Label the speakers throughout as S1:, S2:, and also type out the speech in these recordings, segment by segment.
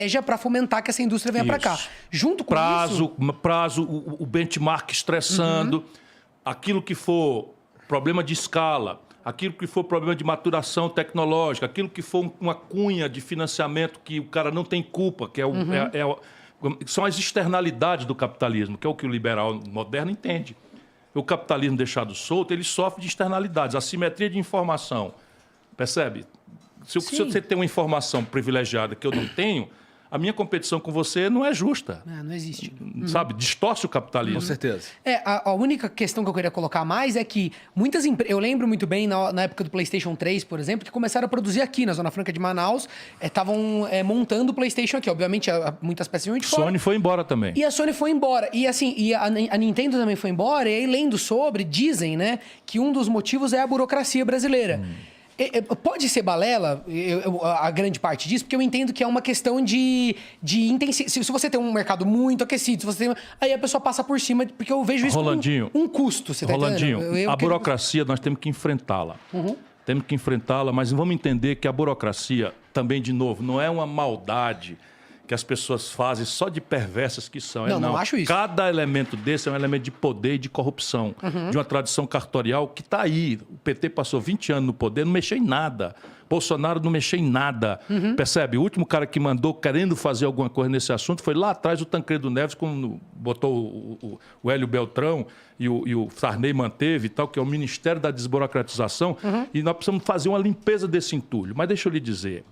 S1: estratégia para fomentar que essa indústria venha para cá. Junto com isso...
S2: Prazo, o benchmark estressando, aquilo que for problema de escala, aquilo que for problema de maturação tecnológica, aquilo que for uma cunha de financiamento que o cara não tem culpa, que são as externalidades do capitalismo, que é o que o liberal moderno entende. O capitalismo deixado solto, ele sofre de externalidades, assimetria de informação. Percebe? Se você tem uma informação privilegiada que eu não tenho, a minha competição com você não é justa.
S1: Não existe.
S2: Sabe? Distorce o capitalismo.
S3: Com certeza.
S1: A única questão que eu queria colocar mais é que muitas empresas... Eu lembro muito bem, na época do PlayStation 3, por exemplo, que começaram a produzir aqui na Zona Franca de Manaus. Estavam montando o PlayStation aqui. Obviamente, muitas peças iam de fora.
S2: Sony foi embora também.
S1: E a Sony foi embora. E assim, a Nintendo também foi embora. E aí, lendo sobre, dizem, né, que um dos motivos é a burocracia brasileira. Pode ser balela, a grande parte disso, porque eu entendo que é uma questão de intensidade. Se você tem um mercado muito aquecido, se você tem... aí a pessoa passa por cima, porque eu vejo isso como um custo. Você tá
S2: Rolandinho, a burocracia nós temos que enfrentá-la. Temos que enfrentá-la, mas vamos entender que a burocracia, também, de novo, não é uma maldade que as pessoas fazem só de perversas que são.
S1: Não acho isso.
S2: Cada elemento desse é um elemento de poder e de corrupção, de uma tradição cartorial que está aí. O PT passou 20 anos no poder, não mexeu em nada. Bolsonaro não mexeu em nada. Percebe? O último cara que mandou querendo fazer alguma coisa nesse assunto foi lá atrás o Tancredo Neves, quando botou o Hélio Beltrão e o Sarney manteve e tal, que é o Ministério da Desburocratização. E nós precisamos fazer uma limpeza desse entulho. Mas deixa eu lhe dizer...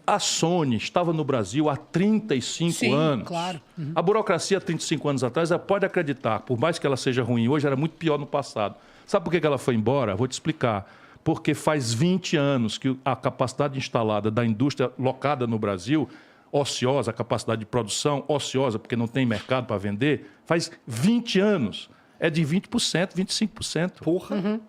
S2: A Sony estava no Brasil há 35 anos.
S1: Claro.
S2: A burocracia, há 35 anos atrás, ela pode acreditar, por mais que ela seja ruim hoje, era muito pior no passado. Sabe por que ela foi embora? Vou te explicar. Porque faz 20 anos que a capacidade instalada da indústria locada no Brasil, ociosa, a capacidade de produção ociosa, porque não tem mercado para vender, faz 20 anos. É de 20%, 25%.
S3: Porra.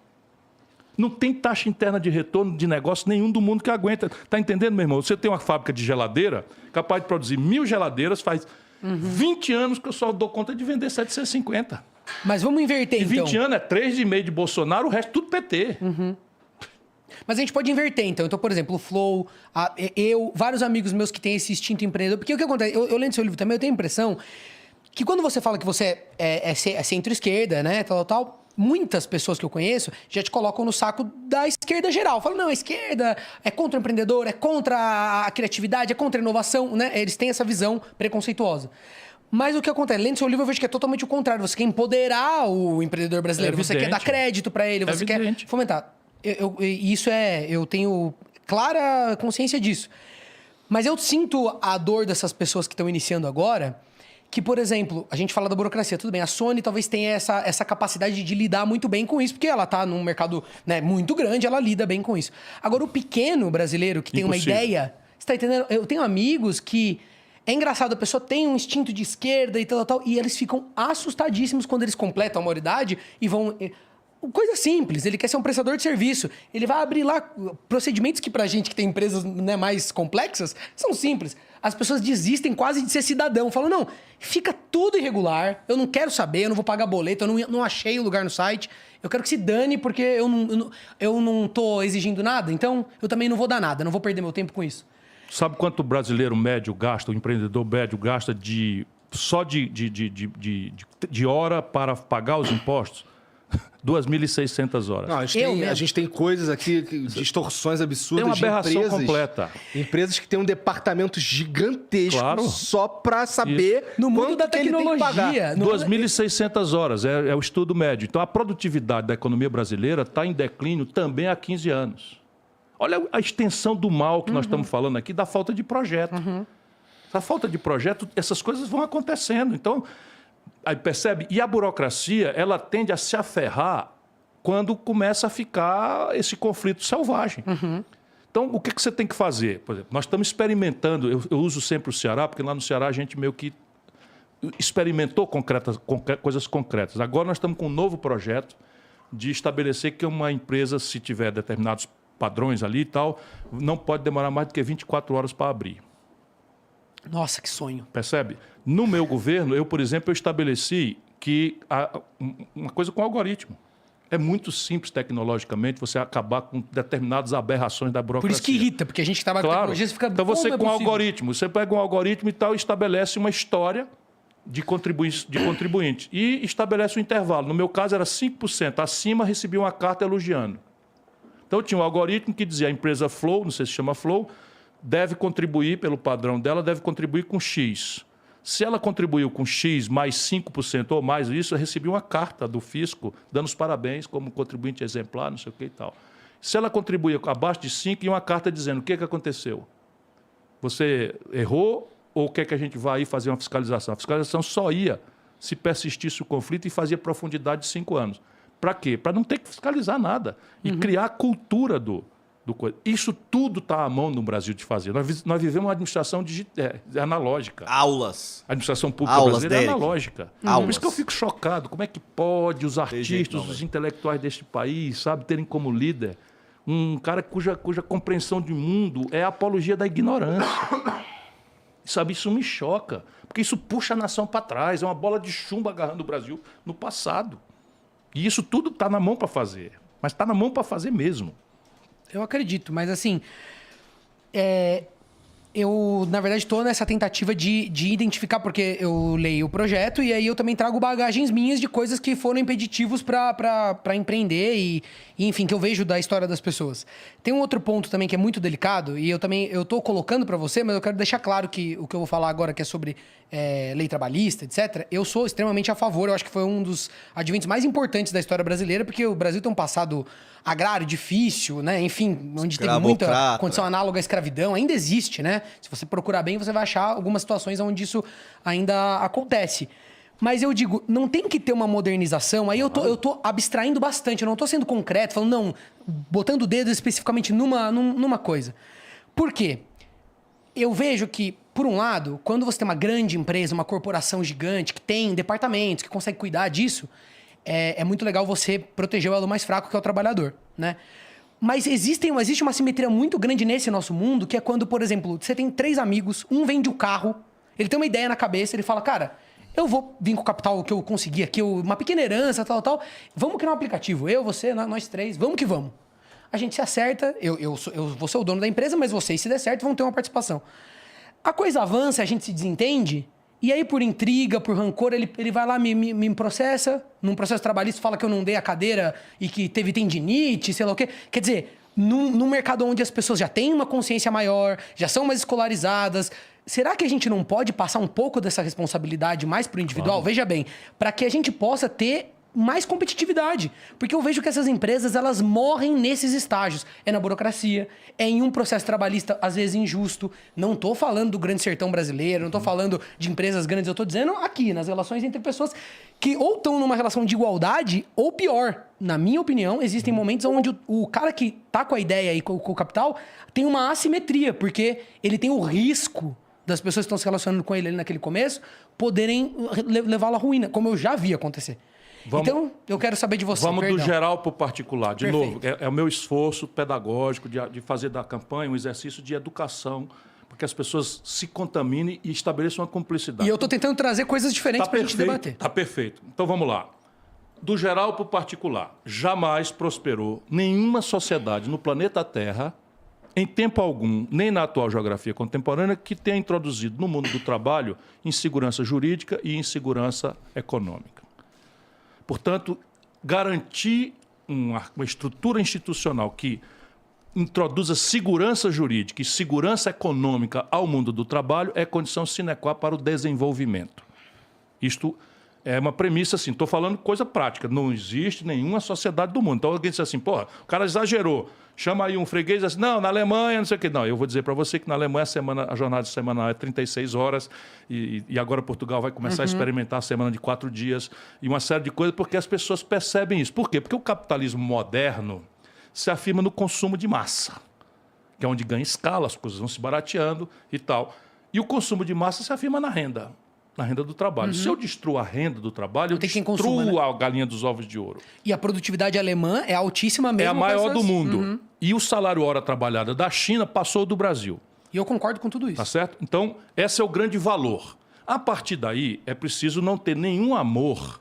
S2: Não tem taxa interna de retorno de negócio nenhum do mundo que aguenta. Tá entendendo, meu irmão? Você tem uma fábrica de geladeira, capaz de produzir 1000 geladeiras, faz 20 anos que eu só dou conta de vender 750.
S1: Mas vamos inverter, então.
S2: E 20 anos é 3,5 de Bolsonaro, o resto tudo PT.
S1: Mas a gente pode inverter, então. Então, por exemplo, o Flow, vários amigos meus que têm esse instinto empreendedor. Porque o que acontece? Eu lendo seu livro também, eu tenho a impressão que quando você fala que você é centro-esquerda, né, tal, muitas pessoas que eu conheço já te colocam no saco da esquerda geral. Falam, não, a esquerda é contra o empreendedor, é contra a criatividade, é contra a inovação, né? Eles têm essa visão preconceituosa. Mas o que acontece? Lendo seu livro, eu vejo que é totalmente o contrário. Você quer empoderar o empreendedor brasileiro, você quer dar crédito para ele, você quer fomentar. Eu tenho clara consciência disso. Mas eu sinto a dor dessas pessoas que estão iniciando agora... Que, por exemplo, a gente fala da burocracia, tudo bem, a Sony talvez tenha essa capacidade de lidar muito bem com isso, porque ela está num mercado, né, muito grande, ela lida bem com isso. Agora, o pequeno brasileiro que tem uma ideia, você está entendendo? Eu tenho amigos que... É engraçado, a pessoa tem um instinto de esquerda e tal, e eles ficam assustadíssimos quando eles completam a maioridade e vão... Coisa simples, ele quer ser um prestador de serviço. Ele vai abrir lá procedimentos que pra gente que tem empresas, né, mais complexas, são simples. As pessoas desistem quase de ser cidadão. Falam, não, fica tudo irregular, eu não quero saber, eu não vou pagar boleto, eu não achei o lugar no site. Eu quero que se dane porque eu não tô exigindo nada, então eu também não vou dar nada, não vou perder meu tempo com isso.
S2: Sabe quanto o brasileiro médio gasta, o empreendedor médio gasta só de hora para pagar os impostos? 2.600 horas.
S3: Não, a gente tem coisas aqui, distorções absurdas.
S2: Tem uma aberração
S3: de
S2: completa.
S3: Empresas que têm um departamento gigantesco só para saber
S1: no mundo da tecnologia.
S2: 2.600 horas é o estudo médio. Então, a produtividade da economia brasileira está em declínio também há 15 anos. Olha a extensão do mal que nós estamos falando aqui, da falta de projeto. A falta de projeto, essas coisas vão acontecendo. Então... Aí percebe? E a burocracia, ela tende a se aferrar quando começa a ficar esse conflito selvagem. Então, o que você tem que fazer? Por exemplo, nós estamos experimentando, eu uso sempre o Ceará, porque lá no Ceará a gente meio que experimentou coisas concretas. Agora nós estamos com um novo projeto de estabelecer que uma empresa, se tiver determinados padrões ali e tal, não pode demorar mais do que 24 horas para abrir.
S1: Nossa, que sonho.
S2: Percebe? No meu governo, eu, por exemplo, eu estabeleci que uma coisa com algoritmo. É muito simples tecnologicamente você acabar com determinadas aberrações da burocracia.
S1: Por isso que irrita, porque a gente trabalha com tecnologia, você fica...
S2: Então você
S1: como
S2: com
S1: é possível?
S2: algoritmo, você pega um algoritmo e tal, estabelece uma história de contribuinte e estabelece um intervalo. No meu caso era 5%. Acima recebia uma carta elogiando. Então tinha um algoritmo que dizia a empresa Flow, não sei se chama Flow, deve contribuir pelo padrão dela, deve contribuir com X. Se ela contribuiu com X mais 5% ou mais isso, eu recebi uma carta do fisco dando os parabéns como contribuinte exemplar, não sei o que e tal. Se ela contribuía abaixo de 5, ia uma carta dizendo o que aconteceu. Você errou ou quer que a gente vá aí fazer uma fiscalização? A fiscalização só ia se persistisse o conflito e fazia profundidade de 5 anos. Para quê? Para não ter que fiscalizar nada e criar a cultura do coisa. Isso tudo está à mão no Brasil de fazer. Nós vivemos uma administração analógica.
S4: Aulas.
S2: A administração pública
S4: Aulas,
S2: brasileira é
S4: Derek.
S2: analógica.
S4: Aulas.
S2: Por isso que eu fico chocado. Como é que pode os artistas, os intelectuais deste país, sabe, terem como líder um cara cuja compreensão de mundo é a apologia da ignorância. Sabe, isso me choca. Porque isso puxa a nação para trás. É uma bola de chumbo agarrando o Brasil no passado. E isso tudo está na mão para fazer. Mas está na mão para fazer mesmo.
S1: Eu acredito, mas assim... eu, na verdade, estou nessa tentativa de identificar, porque eu leio o projeto e aí eu também trago bagagens minhas de coisas que foram impeditivos para empreender e, enfim, que eu vejo da história das pessoas. Tem um outro ponto também que é muito delicado e eu estou colocando para você, mas eu quero deixar claro que o que eu vou falar agora, que é sobre lei trabalhista, etc., eu sou extremamente a favor. Eu acho que foi um dos adventos mais importantes da história brasileira, porque o Brasil tem um passado agrário difícil, né? Enfim, onde teve muita condição análoga à escravidão. Ainda existe, né? Se você procurar bem, você vai achar algumas situações onde isso ainda acontece. Mas eu digo, não tem que ter uma modernização. Aí eu tô abstraindo bastante, eu não tô sendo concreto, falando, não, botando o dedo especificamente numa coisa. Por quê? Eu vejo que, por um lado, quando você tem uma grande empresa, uma corporação gigante, que tem departamentos, que consegue cuidar disso, é muito legal você proteger o elo mais fraco, que é o trabalhador, né? Mas existe uma simetria muito grande nesse nosso mundo, que é quando, por exemplo, você tem 3 amigos, um vende o carro, ele tem uma ideia na cabeça, ele fala, cara, eu vou vir com o capital que eu consegui aqui, uma pequena herança, tal, vamos criar um aplicativo, eu, você, nós 3, vamos que vamos. A gente se acerta, eu vou ser o dono da empresa, mas vocês, se der certo, vão ter uma participação. A coisa avança, a gente se desentende, e aí por intriga, por rancor, ele vai lá, me processa, num processo trabalhista, fala que eu não dei a cadeira e que teve tendinite, sei lá o quê. Quer dizer, num mercado onde as pessoas já têm uma consciência maior, já são mais escolarizadas, será que a gente não pode passar um pouco dessa responsabilidade mais pro individual? Claro. Veja bem, para que a gente possa ter mais competitividade. Porque eu vejo que essas empresas, elas morrem nesses estágios. É na burocracia, é em um processo trabalhista, às vezes, injusto. Não tô falando do grande sertão brasileiro, não tô falando de empresas grandes, eu tô dizendo aqui, nas relações entre pessoas que ou estão numa relação de igualdade, ou pior. Na minha opinião, existem momentos onde o cara que tá com a ideia e com o capital tem uma assimetria, porque ele tem o risco das pessoas que estão se relacionando com ele ali naquele começo poderem levá-lo à ruína, como eu já vi acontecer. Então, eu quero saber de você.
S2: Vamos do geral para o particular. De
S1: Perfeito.
S2: novo, é o meu esforço pedagógico de fazer da campanha um exercício de educação, para que as pessoas se contaminem e estabeleçam uma cumplicidade.
S1: E eu estou tentando trazer coisas diferentes para a gente debater.
S2: Está perfeito. Então, vamos lá. Do geral para o particular. Jamais prosperou nenhuma sociedade no planeta Terra, em tempo algum, nem na atual geografia contemporânea, que tenha introduzido no mundo do trabalho insegurança jurídica e insegurança econômica. Portanto, garantir uma estrutura institucional que introduza segurança jurídica e segurança econômica ao mundo do trabalho é condição sine qua para o desenvolvimento. Isto é uma premissa, assim, estou falando coisa prática, não existe nenhuma sociedade do mundo. Então alguém diz assim, porra, o cara exagerou, chama aí um freguês e diz assim, não, na Alemanha, não sei o quê. Não, eu vou dizer para você que na Alemanha a jornada semanal é 36 horas e agora Portugal vai começar a experimentar a semana de 4 dias e uma série de coisas porque as pessoas percebem isso. Por quê? Porque o capitalismo moderno se afirma no consumo de massa, que é onde ganha escala, as coisas vão se barateando e tal. E o consumo de massa se afirma na renda do trabalho. Se eu destruo a renda do trabalho, eu destruo a galinha dos ovos de ouro.
S1: E a produtividade alemã é altíssima mesmo.
S2: É a maior do mundo. E o salário hora trabalhada da China passou do Brasil.
S1: E eu concordo com tudo isso.
S2: Tá certo? Então, esse é o grande valor. A partir daí, é preciso não ter nenhum amor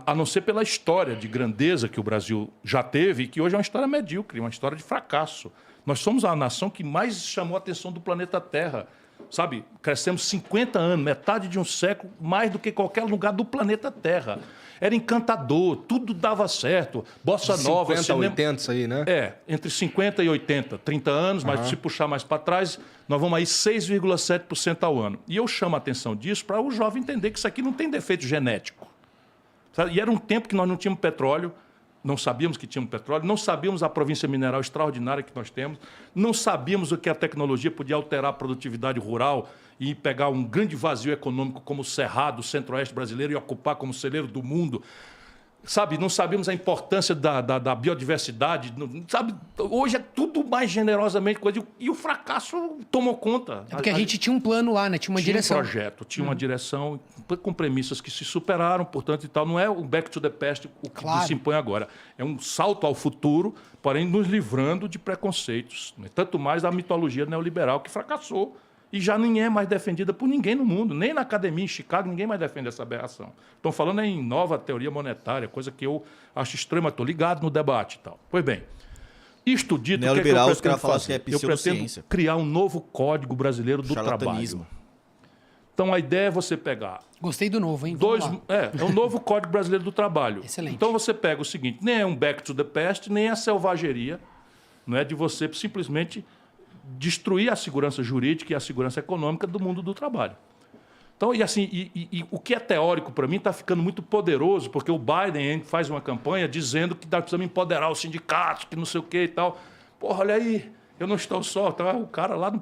S2: A não ser pela história de grandeza que o Brasil já teve, e que hoje é uma história medíocre, uma história de fracasso. Nós somos a nação que mais chamou a atenção do planeta Terra. Sabe, crescemos 50 anos, metade de um século, mais do que qualquer lugar do planeta Terra. Era encantador, tudo dava certo. Bossa Nova,
S3: 50, 80, isso aí, né?
S2: Entre 50 e 80, 30 anos, mas se puxar mais para trás, nós vamos aí 6,7% ao ano. E eu chamo a atenção disso para o jovem entender que isso aqui não tem defeito genético. Sabe? E era um tempo que nós não tínhamos petróleo, não sabíamos que tínhamos petróleo, não sabíamos a província mineral extraordinária que nós temos, não sabíamos o que a tecnologia podia alterar a produtividade rural e pegar um grande vazio econômico como o Cerrado, o centro-oeste brasileiro, e ocupar como celeiro do mundo. Sabe, não sabíamos a importância da biodiversidade. Sabe, hoje é tudo mais generosamente coisa. E o fracasso tomou conta.
S1: É porque a gente tinha um plano lá, né? Tinha uma direção.
S2: Tinha um projeto, tinha uma direção com premissas que se superaram, portanto, e tal. Não é o back to the past o que se impõe agora. É um salto ao futuro, porém nos livrando de preconceitos. Né? Tanto mais da mitologia neoliberal que fracassou. E já nem é mais defendida por ninguém no mundo. Nem na academia em Chicago, ninguém mais defende essa aberração. Estão falando em nova teoria monetária, coisa que eu acho extrema. Estou ligado no debate e tal. Pois bem, isto dito,
S4: neoliberal,
S2: o
S4: os caras falam que é pseudociência.
S2: Eu pretendo criar um novo Código Brasileiro do Trabalho. Então, a ideia é você pegar...
S1: Gostei do novo, hein?
S2: É um novo Código Brasileiro do Trabalho.
S1: Excelente.
S2: Então, você pega o seguinte, nem é um back to the past, nem é a selvageria, não é de você simplesmente... destruir a segurança jurídica e a segurança econômica do mundo do trabalho. Então, e o que é teórico para mim está ficando muito poderoso, porque o Biden faz uma campanha dizendo que nós precisamos empoderar os sindicatos, que não sei o quê e tal. Porra, olha aí, eu não estou só, tá? O cara lá no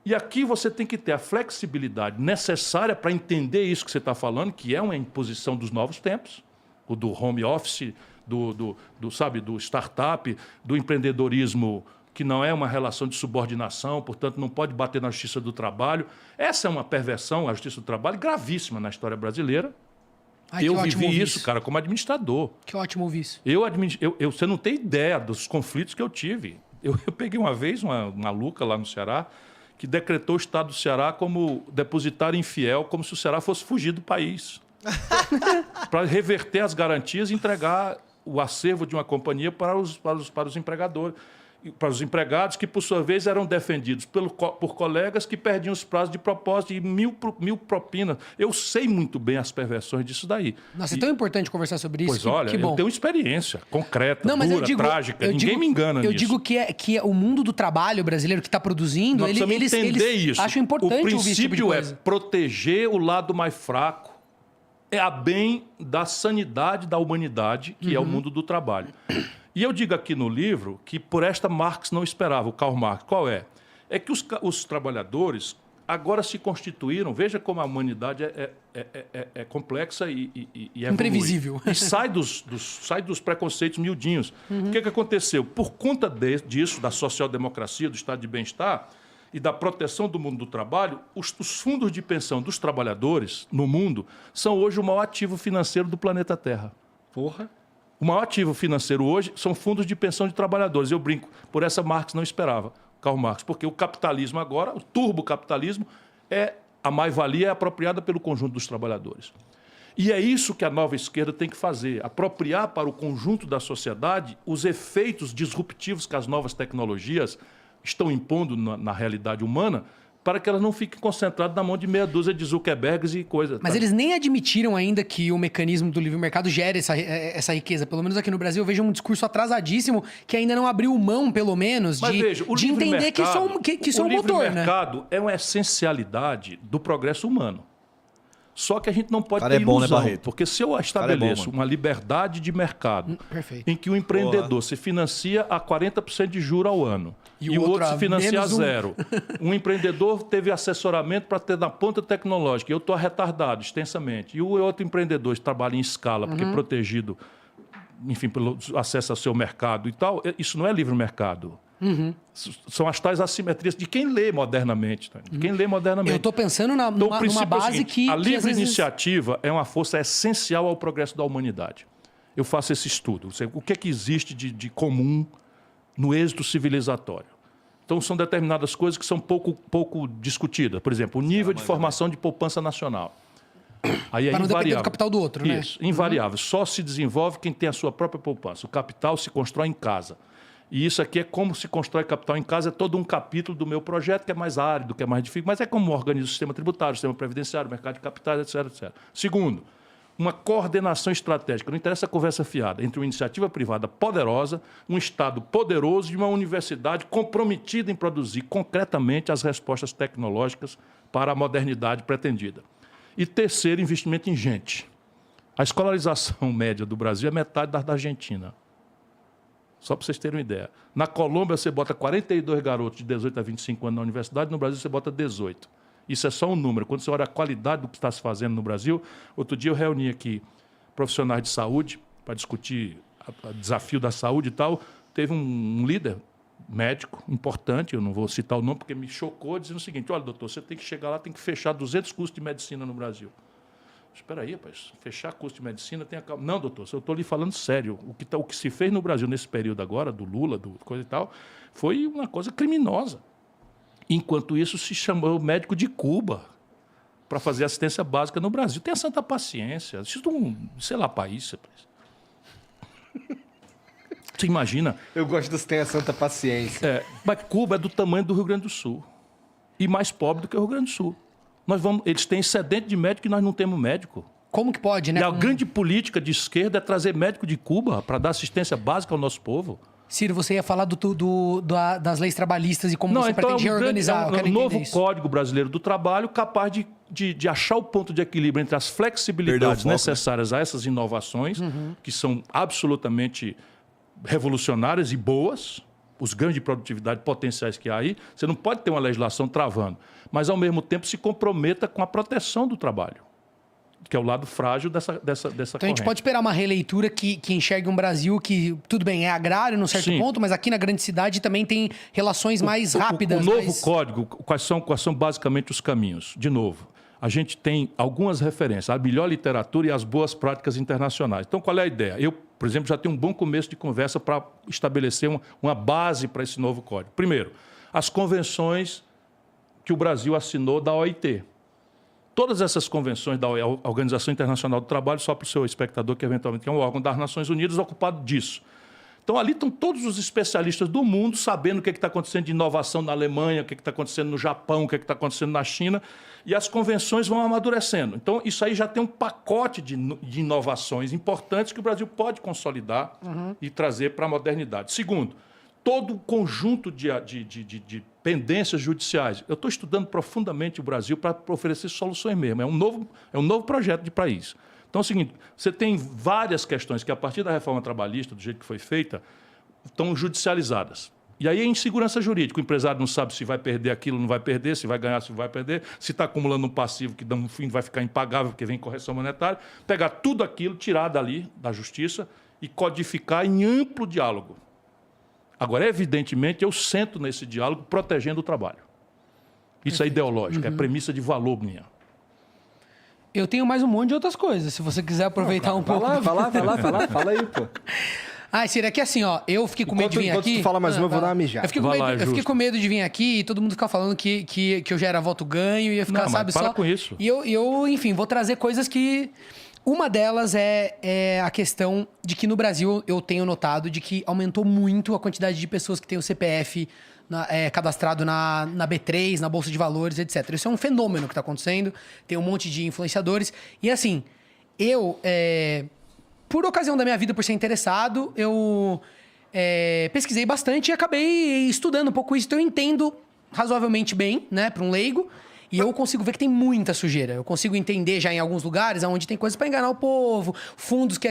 S2: E aqui você tem que ter a flexibilidade necessária para entender isso que você está falando, que é uma imposição dos novos tempos, o do home office, do startup, do empreendedorismo, que não é uma relação de subordinação, portanto, não pode bater na Justiça do Trabalho. Essa é uma perversão, a Justiça do Trabalho, gravíssima na história brasileira. Eu vivi isso, cara, como administrador.
S1: Que ótimo ouvir isso.
S2: Você não tem ideia dos conflitos que eu tive. Eu peguei uma vez uma maluca lá no Ceará que decretou o Estado do Ceará como depositário infiel, como se o Ceará fosse fugir do país. Para reverter as garantias e entregar o acervo de uma companhia para os empregadores. Para os empregados, que, por sua vez, eram defendidos por colegas que perdiam os prazos de propósito e mil propinas. Eu sei muito bem as perversões disso daí.
S1: Nossa, é tão importante conversar sobre isso.
S2: Pois olha, eu tenho experiência concreta, dura, trágica. Ninguém me engana nisso.
S1: Eu digo que é o mundo do trabalho brasileiro que está produzindo, eles
S2: isso.
S1: acham importante ouvir esse tipo de coisa.
S2: O princípio é proteger o lado mais fraco, é a bem da sanidade da humanidade, que é o mundo do trabalho. E eu digo aqui no livro que por esta Marx não esperava, o Karl Marx. Qual é? É que os trabalhadores agora se constituíram, veja como a humanidade é complexa e
S1: imprevisível.
S2: E sai dos preconceitos miudinhos. O que aconteceu? Por conta disso, da social-democracia, do estado de bem-estar e da proteção do mundo do trabalho, os fundos de pensão dos trabalhadores no mundo são hoje o maior ativo financeiro do planeta Terra.
S3: Porra!
S2: O maior ativo financeiro hoje são fundos de pensão de trabalhadores. Eu brinco, por essa Marx não esperava, Karl Marx, porque o capitalismo agora, o turbocapitalismo, a mais-valia é apropriada pelo conjunto dos trabalhadores. E é isso que a nova esquerda tem que fazer, apropriar para o conjunto da sociedade os efeitos disruptivos que as novas tecnologias estão impondo na realidade humana, para que elas não fiquem concentradas na mão de meia dúzia de Zuckerbergs e coisa.
S1: Mas eles nem admitiram ainda que o mecanismo do livre mercado gere essa riqueza. Pelo menos aqui no Brasil eu vejo um discurso atrasadíssimo que ainda não abriu mão, pelo menos, de entender que isso é um motor. O livre mercado
S2: é uma essencialidade do progresso humano. Só que a gente não pode ter ilusão, porque se eu estabeleço uma liberdade de mercado em que o empreendedor se financia a 40% de juros ao ano e o outro se financia a zero. Um empreendedor teve assessoramento para ter na ponta tecnológica, eu estou retardado extensamente. E o outro empreendedor trabalha em escala, porque é protegido, enfim, pelo acesso ao seu mercado e tal. Isso não é livre mercado. São as tais assimetrias de quem lê modernamente. Tá? De quem lê modernamente.
S1: Eu estou pensando numa base que...
S2: A livre iniciativa é uma força essencial ao progresso da humanidade. Eu faço esse estudo. O que é que existe de comum no êxito civilizatório? Então, são determinadas coisas que são pouco discutidas. Por exemplo, o nível de formação de poupança nacional. Aí é
S1: para não depender
S2: invariável.
S1: do capital do outro, né?
S2: Isso, invariável. Só se desenvolve quem tem a sua própria poupança. O capital se constrói em casa. E isso aqui é como se constrói capital em casa, é todo um capítulo do meu projeto, que é mais árido, que é mais difícil, mas é como organiza o sistema tributário, o sistema previdenciário, o mercado de capitais, etc, etc. Segundo, uma coordenação estratégica, não interessa a conversa fiada, entre uma iniciativa privada poderosa, um Estado poderoso e uma universidade comprometida em produzir concretamente as respostas tecnológicas para a modernidade pretendida. E terceiro, investimento em gente. A escolarização média do Brasil é metade da Argentina. Só para vocês terem uma ideia. Na Colômbia, você bota 42 garotos de 18 a 25 anos na universidade, no Brasil você bota 18. Isso é só um número. Quando você olha a qualidade do que está se fazendo no Brasil, outro dia eu reuni aqui profissionais de saúde para discutir o desafio da saúde e tal. Teve um líder médico importante, eu não vou citar o nome porque me chocou, dizendo o seguinte: olha, doutor, você tem que chegar lá, tem que fechar 200 cursos de medicina no Brasil. Espera aí, rapaz, fechar curso de medicina tem a... Não, doutor, eu estou lhe falando sério. O que se fez no Brasil nesse período agora, do Lula, do coisa e tal, foi uma coisa criminosa. Enquanto isso, se chamou o médico de Cuba para fazer assistência básica no Brasil. Tenha santa paciência. Isso não, sei lá, país. Você imagina?
S3: Eu gosto dos tenha santa paciência.
S2: Mas Cuba é do tamanho do Rio Grande do Sul. E mais pobre do que o Rio Grande do Sul. Eles têm excedente de médico e nós não temos médico.
S1: Como que pode, né?
S2: E a grande política de esquerda é trazer médico de Cuba para dar assistência básica ao nosso povo.
S1: Ciro, você ia falar das leis trabalhistas e como você pretende reorganizar.
S2: É um novo Código Brasileiro do Trabalho capaz de achar o ponto de equilíbrio entre as flexibilidades necessárias a essas inovações, que são absolutamente revolucionárias e boas, os ganhos de produtividade potenciais que há aí. Você não pode ter uma legislação travando, mas, ao mesmo tempo, se comprometa com a proteção do trabalho, que é o lado frágil dessa
S1: Então, a gente pode esperar uma releitura que enxergue um Brasil que, tudo bem, é agrário num certo ponto, mas aqui na grande cidade também tem relações mais rápidas.
S2: O novo código, quais são basicamente os caminhos? De novo, a gente tem algumas referências, a melhor literatura e as boas práticas internacionais. Então, qual é a ideia? Eu, por exemplo, já tenho um bom começo de conversa para estabelecer uma base para esse novo código. Primeiro, as convenções que o Brasil assinou da OIT. Todas essas convenções da Organização Internacional do Trabalho, só para o seu espectador, que eventualmente é um órgão das Nações Unidas ocupado disso. Então, ali estão todos os especialistas do mundo sabendo o que está acontecendo de inovação na Alemanha, o que está acontecendo no Japão, o que está acontecendo na China, e as convenções vão amadurecendo. Então, isso aí já tem um pacote de inovações importantes que o Brasil pode consolidar e trazer para a modernidade. Segundo, todo o conjunto de pendências judiciais. Eu estou estudando profundamente o Brasil para oferecer soluções mesmo. É um novo projeto de país. Então é o seguinte, você tem várias questões que, a partir da reforma trabalhista, do jeito que foi feita, estão judicializadas. E aí é insegurança jurídica. O empresário não sabe se vai perder aquilo, não vai perder, se vai ganhar, se vai perder, se está acumulando um passivo que, no fim, vai ficar impagável porque vem correção monetária. Pegar tudo aquilo, tirar dali, da justiça, e codificar em amplo diálogo. Agora, evidentemente, eu sento nesse diálogo protegendo o trabalho. Isso é ideológico, é premissa de valor minha.
S1: Eu tenho mais um monte de outras coisas, se você quiser aproveitar um pouco.
S3: Fala aí, pô.
S1: Ciro, é que assim, ó, eu fiquei com medo de vir aqui...
S3: Enquanto tu fala mais uma, eu vou dar uma mijada.
S1: Eu fiquei com medo de vir aqui e todo mundo ficar falando que eu já era voto ganho e ia ficar, sabe,
S2: para
S1: só...
S2: com isso.
S1: E eu, enfim, vou trazer coisas que... Uma delas é a questão de que no Brasil eu tenho notado de que aumentou muito a quantidade de pessoas que têm o CPF cadastrado na B3, na Bolsa de Valores, etc. Isso é um fenômeno que está acontecendo. Tem um monte de influenciadores. E assim, por ocasião da minha vida, por ser interessado, eu pesquisei bastante e acabei estudando um pouco isso. Então eu entendo razoavelmente bem, né, para um leigo. E eu consigo ver que tem muita sujeira. Eu consigo entender já em alguns lugares onde tem coisas para enganar o povo, fundos que